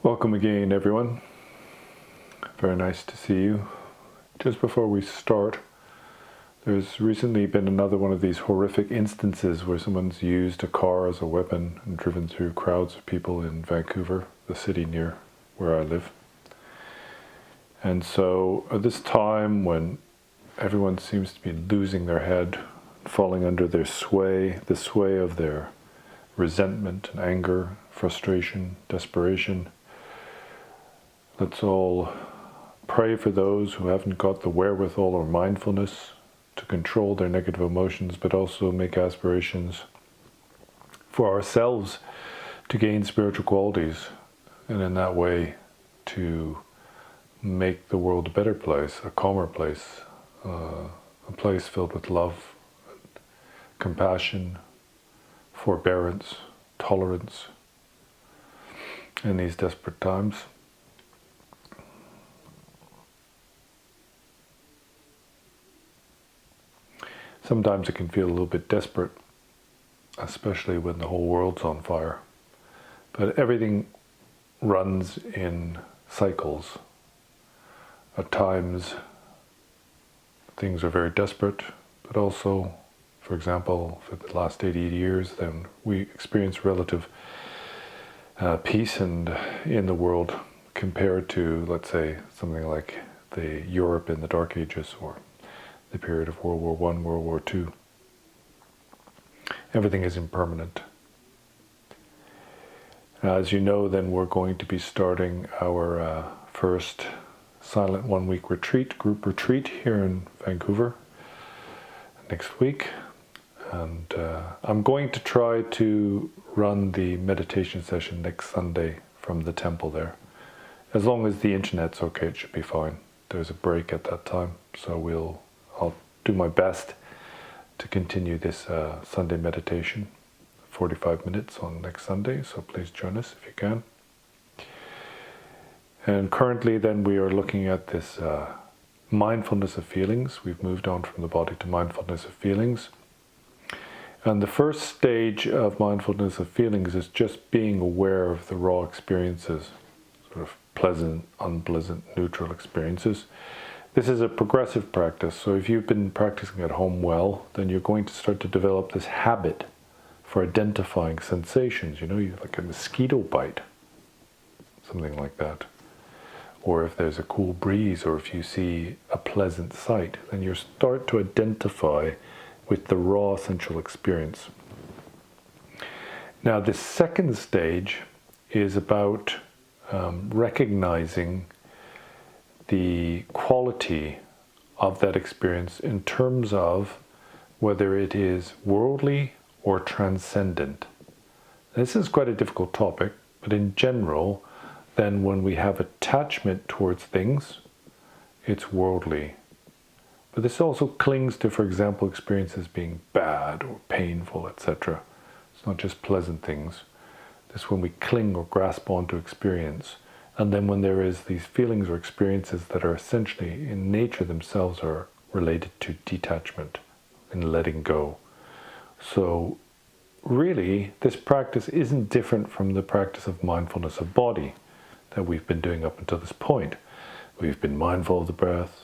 Welcome again, everyone. Very nice to see you. Just before we start, there's recently been another one of these horrific instances where someone's used a car as a weapon and driven through crowds of people in Vancouver, the city near where I live. And so at this time when everyone seems to be losing their head, falling under their sway, the sway of their resentment and anger, frustration, desperation, let's all pray for those who haven't got the wherewithal or mindfulness to control their negative emotions, but also make aspirations for ourselves to gain spiritual qualities, and in that way to make the world a better place, a calmer place, a place filled with love, compassion, forbearance, tolerance in these desperate times. Sometimes it can feel a little bit desperate, especially when the whole world's on fire. But everything runs in cycles. At times, things are very desperate, but also, for example, for the last 80 years, then we experience relative peace in the world compared to, let's say, something like the Europe in the Dark Ages or the period of World War I, World War II. Everything is impermanent. As you know, then we're going to be starting our first silent one-week retreat, group retreat here in Vancouver next week. And I'm going to try to run the meditation session next Sunday from the temple there. As long as the internet's okay, it should be fine. There's a break at that time, so I'll do my best to continue this Sunday meditation, 45 minutes on next Sunday, so please join us if you can. And currently then we are looking at this mindfulness of feelings. We've moved on from the body to mindfulness of feelings. And the first stage of mindfulness of feelings is just being aware of the raw experiences, sort of pleasant, unpleasant, neutral experiences. This is a progressive practice, so if you've been practicing at home well, then you're going to start to develop this habit for identifying sensations, like a mosquito bite, something like that. Or if there's a cool breeze, or if you see a pleasant sight, then you start to identify with the raw sensual experience. Now, the second stage is about recognizing the quality of that experience in terms of whether it is worldly or transcendent. This is quite a difficult topic, but in general, then when we have attachment towards things, it's worldly. But this also clings to, for example, experiences being bad or painful, etc. It's not just pleasant things. This when we cling or grasp onto experience. And then when there is these feelings or experiences that are essentially in nature themselves are related to detachment and letting go. So really, this practice isn't different from the practice of mindfulness of body that we've been doing up until this point. We've been mindful of the breath,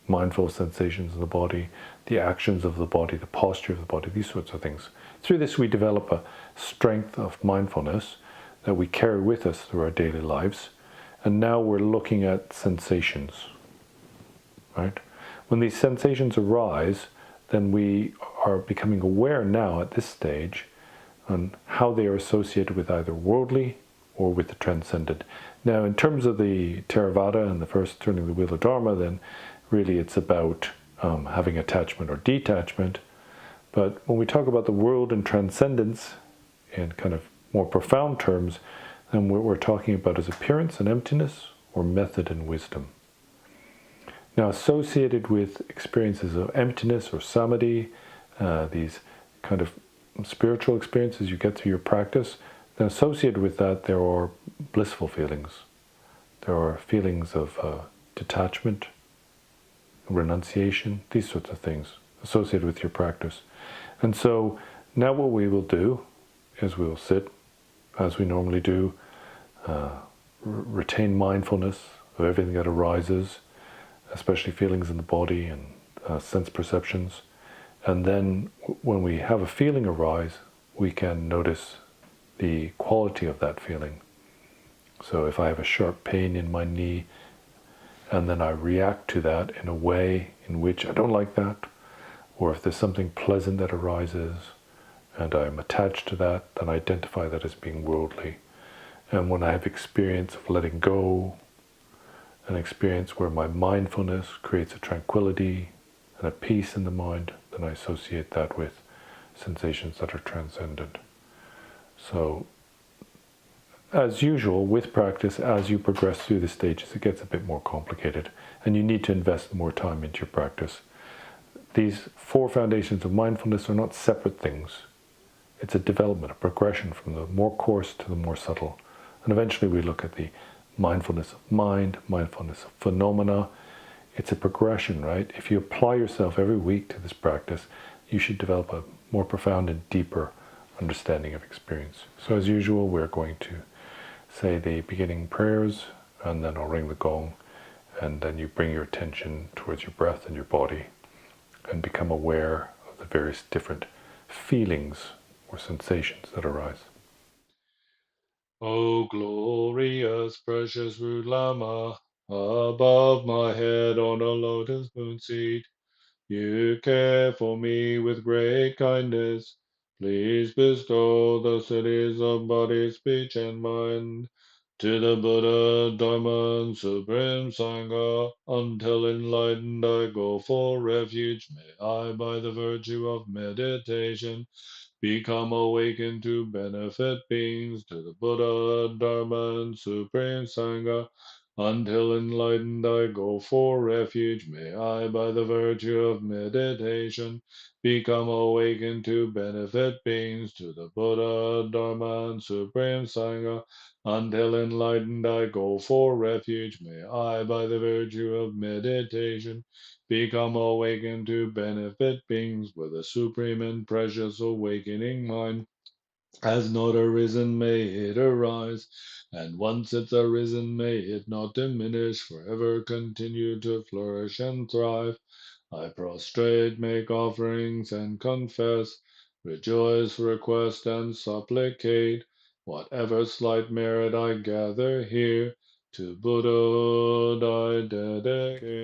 mindful of sensations in the body, the actions of the body, the posture of the body, these sorts of things. Through this we develop a strength of mindfulness that we carry with us through our daily lives. And now we're looking at sensations, right? When these sensations arise, then we are becoming aware now at this stage on how they are associated with either worldly or with the transcendent. Now, in terms of the Theravada and the first turning the wheel of Dharma, then really it's about having attachment or detachment. But when we talk about the world and transcendence in kind of more profound terms, then what we're talking about is appearance and emptiness, or method and wisdom. Now, associated with experiences of emptiness or samadhi, these kind of spiritual experiences you get through your practice, then associated with that there are blissful feelings. There are feelings of detachment, renunciation, these sorts of things associated with your practice. And so now what we will do is we will sit as we normally do, retain mindfulness of everything that arises, especially feelings in the body and sense perceptions. And then when we have a feeling arise, we can notice the quality of that feeling. So if I have a sharp pain in my knee, and then I react to that in a way in which I don't like that, or if there's something pleasant that arises and I'm attached to that, then I identify that as being worldly. And when I have experience of letting go, an experience where my mindfulness creates a tranquility and a peace in the mind, then I associate that with sensations that are transcendent. So, as usual, with practice, as you progress through the stages, it gets a bit more complicated, and you need to invest more time into your practice. These 4 foundations of mindfulness are not separate things. It's a development, a progression from the more coarse to the more subtle. And eventually we look at the mindfulness of mind, mindfulness of phenomena. It's a progression, right? If you apply yourself every week to this practice, you should develop a more profound and deeper understanding of experience. So as usual, we're going to say the beginning prayers, and then I'll ring the gong, and then you bring your attention towards your breath and your body and become aware of the various different feelings or sensations that arise. O glorious, precious root Lama, above my head on a lotus moon seat, you care for me with great kindness. Please bestow the cities of body, speech, and mind to the Buddha, Dharma, and Supreme Sangha. Until enlightened I go for refuge. May I, by the virtue of meditation, become awakened to benefit beings, to the Buddha, Dharma, and Supreme Sangha. Until enlightened I go for refuge. May I, by the virtue of meditation, become awakened to benefit beings, to the Buddha, Dharma, and Supreme Sangha. Until enlightened I go for refuge. May I, by the virtue of meditation, become awakened to benefit beings, with a supreme and precious awakening mind has not arisen, may it arise, and once it's arisen, may it not diminish, forever continue to flourish and thrive. I prostrate, make offerings, and confess, rejoice, request, and supplicate, whatever slight merit I gather here, to Buddha I dedicate.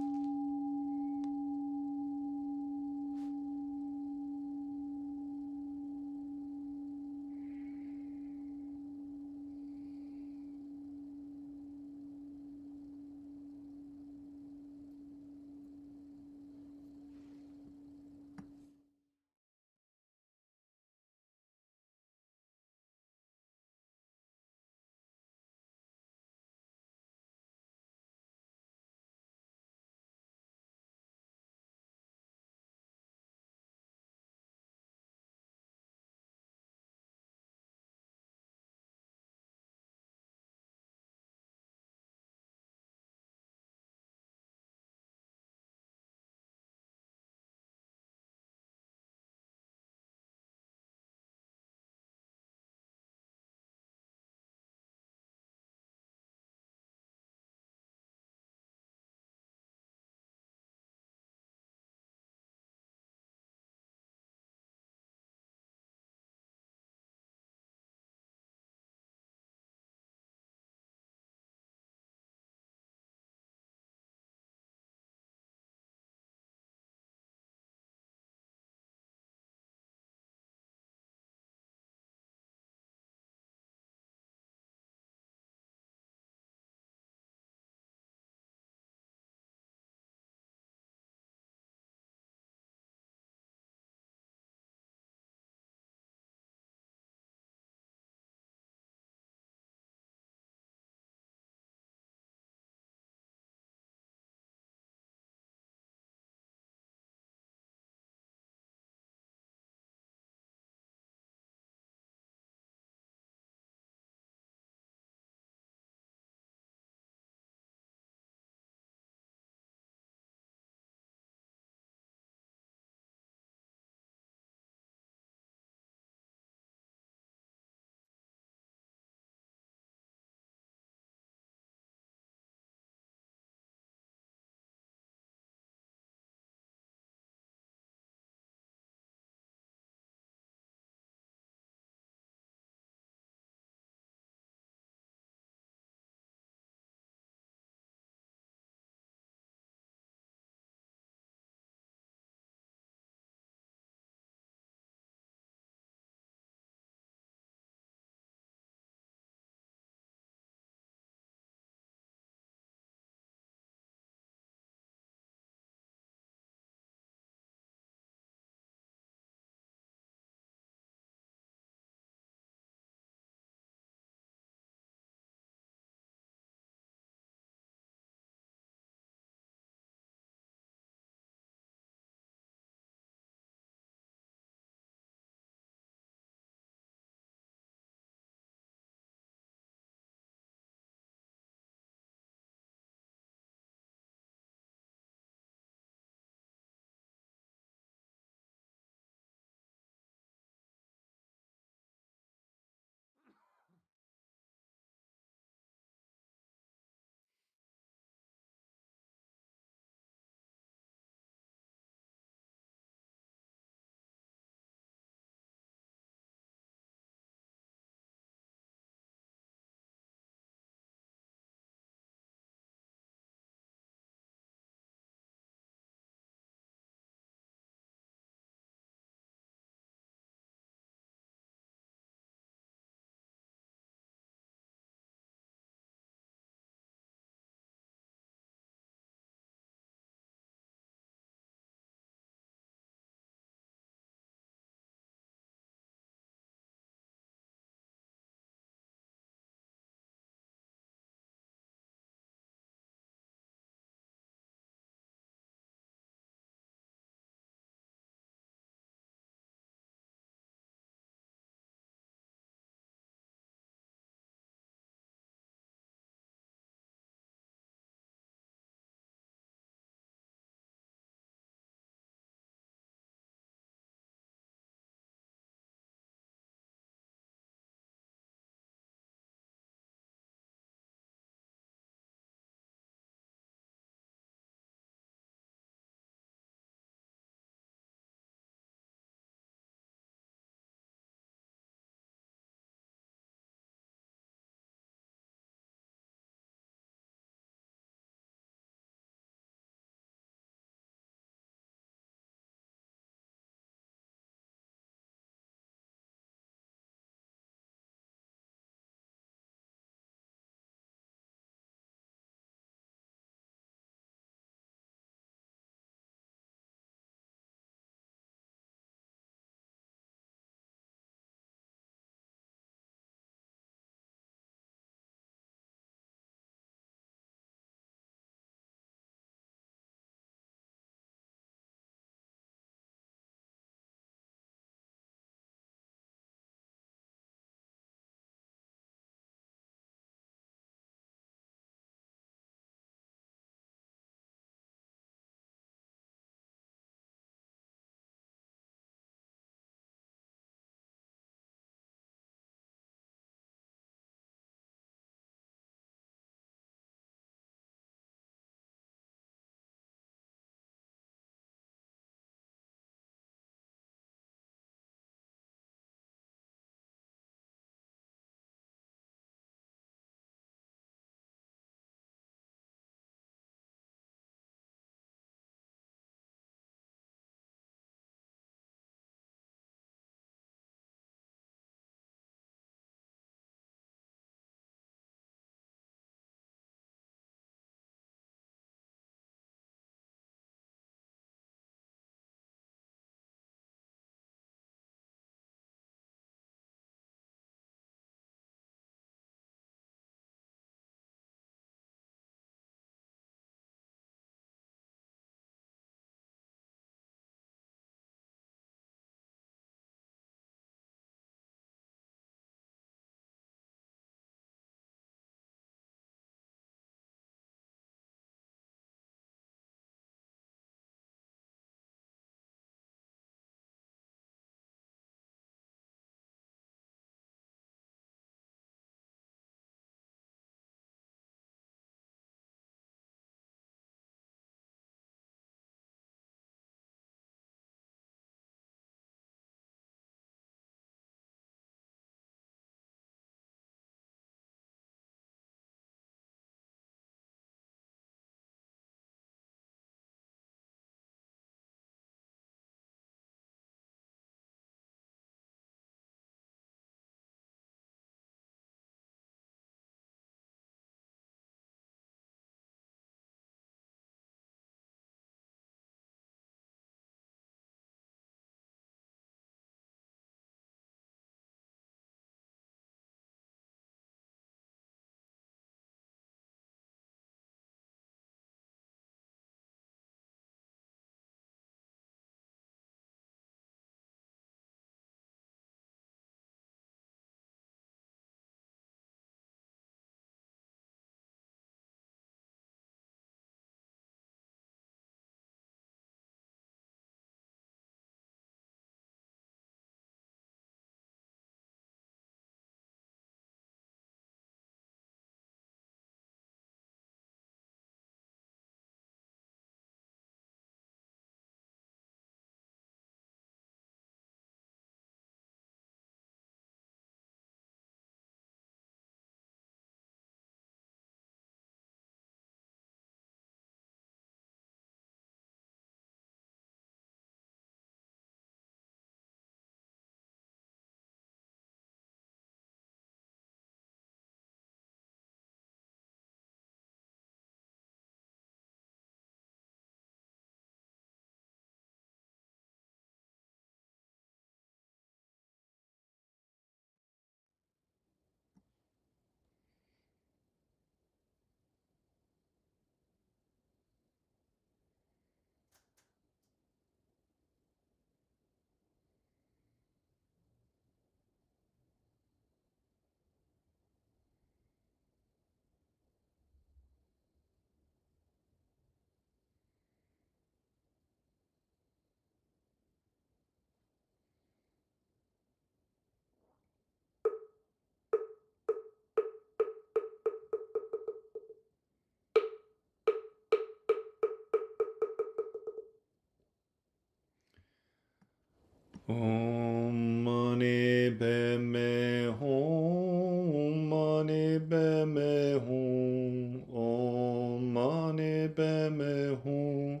me hum. Om mani padme hum.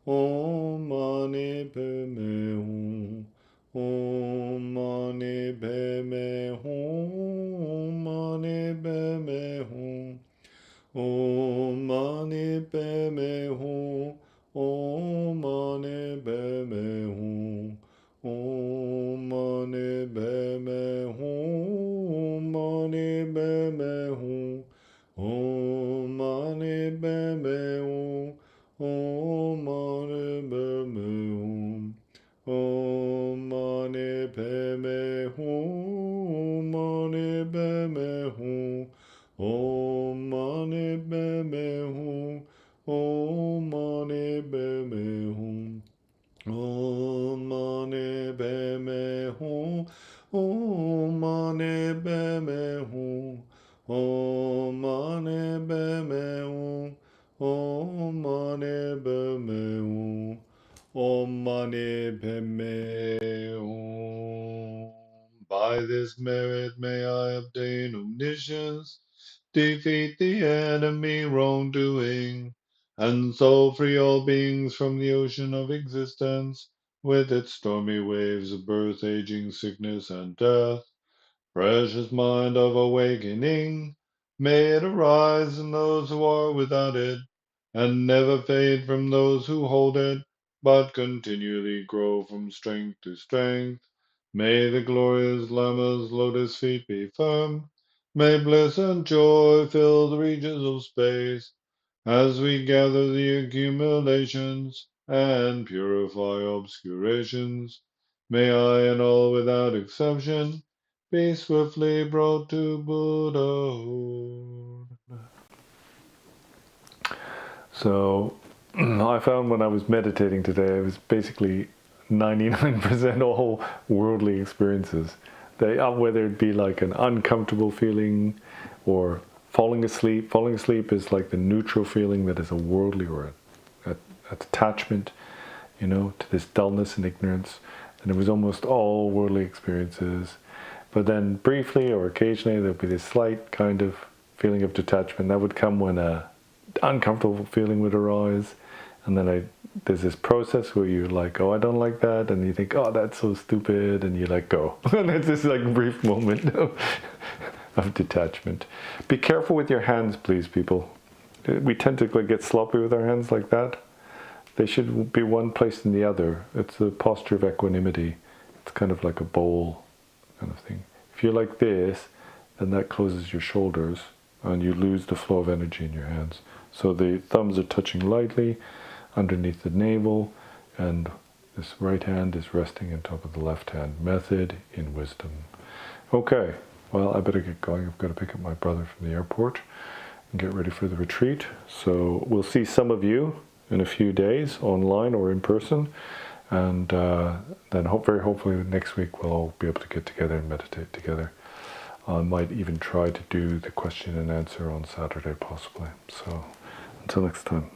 Om mani padme hum. Om mani padme hum. Mani padme hum. Om mani padme hum. Om mani padme hum. Om mani padme hum. Mani padme hum. Om mani padme hum. Om mani padme hum. Om mani padme hum. Mani padme hum. Om mani padme hum. Om mani padme hum. Om mani padme hum. Om mani padme hum. Om mani padme hum. Om mani padme hum. Om mani padme hum. By this merit may I obtain omniscience, defeat the enemy wrongdoing, and so free all beings from the ocean of existence, with its stormy waves of birth, aging, sickness, and death. Precious mind of awakening, may it arise in those who are without it, and never fade from those who hold it, but continually grow from strength to strength. May the glorious Lama's lotus feet be firm. May bliss and joy fill the regions of space, as we gather the accumulations and purify obscurations. May I and all without exception be swiftly brought to Buddhahood. So I found when I was meditating today, it was basically 99% all worldly experiences. Whether it be like an uncomfortable feeling or falling asleep. Falling asleep is like the neutral feeling that is a worldly or an attachment, to this dullness and ignorance. And it was almost all worldly experiences. But then briefly or occasionally there'll be this slight kind of feeling of detachment. That would come when a uncomfortable feeling would arise. And then there's this process where you're like, oh, I don't like that. And you think, oh, that's so stupid. And you let go. And it's this like brief moment of detachment. Be careful with your hands, please, people. We tend to get sloppy with our hands like that. They should be one place in the other. It's the posture of equanimity. It's kind of like a bowl kind of thing. If you're like this, then that closes your shoulders and you lose the flow of energy in your hands. So the thumbs are touching lightly underneath the navel, and this right hand is resting on top of the left hand. Method in wisdom. Okay, well, I better get going. I've got to pick up my brother from the airport and get ready for the retreat. So we'll see some of you in a few days, online or in person. And then very hopefully next week we'll all be able to get together and meditate together. I might even try to do the question and answer on Saturday, possibly. So until next time.